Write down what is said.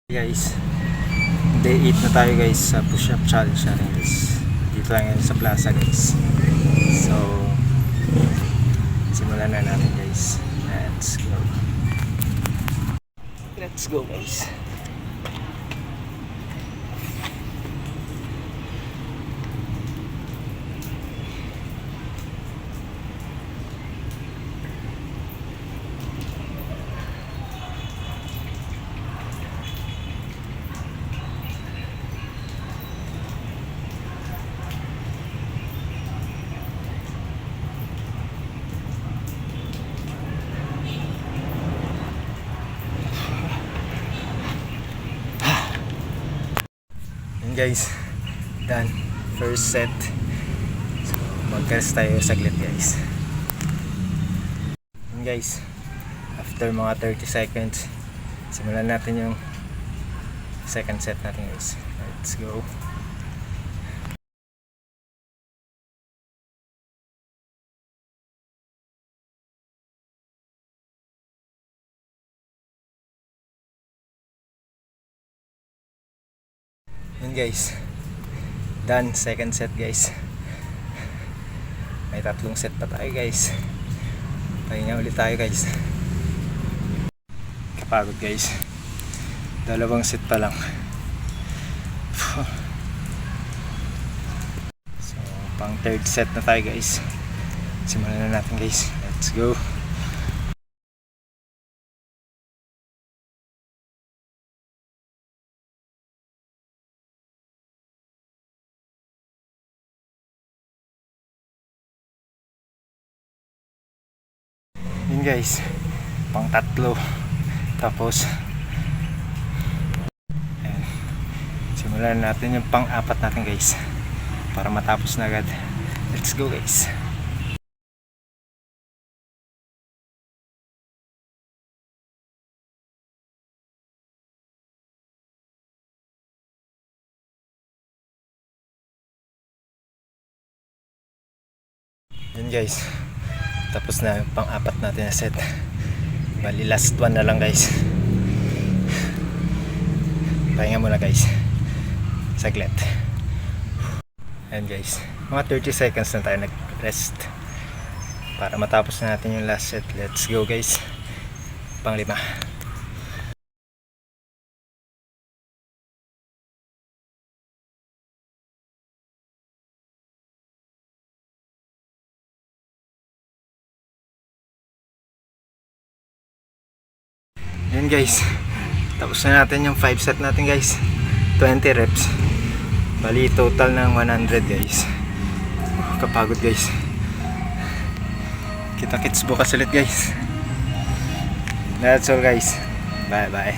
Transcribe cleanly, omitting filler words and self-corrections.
Guys, day 8 na tayo guys sa push-up challenge natin guys. Dito lang ngayon sa plaza guys. So, simulan na natin guys. Let's go. Let's go guys. Guys, done. First set. So, mag-rest tayo saglit guys. And guys, after mga 30 seconds, simulan natin yung second set natin guys. Let's go. Yun guys, done. Second set guys. May tatlong set pa tayo guys. Pahinga ulit tayo guys. Kapagod guys, dalawang set pa lang. So pang third set na tayo guys. Simulan na natin guys. Let's go. Yun guys, pang tatlo. Tapos ayan, simulan natin yung pang apat natin guys, para matapos na agad. Let's go guys. Yun guys, tapos na yung pang-apat natin na set. Bali last one na lang guys. Pahinga muna guys saglit. And guys, mga 30 seconds na tayo nag-rest para matapos na natin yung last set. Let's go guys. Pang 5. Yun guys, tapos na natin yung 5 set natin guys. 20 reps. Bali total ng 100 guys. Kapagod guys. Kita kits bukas ulit guys. That's all guys. Bye bye.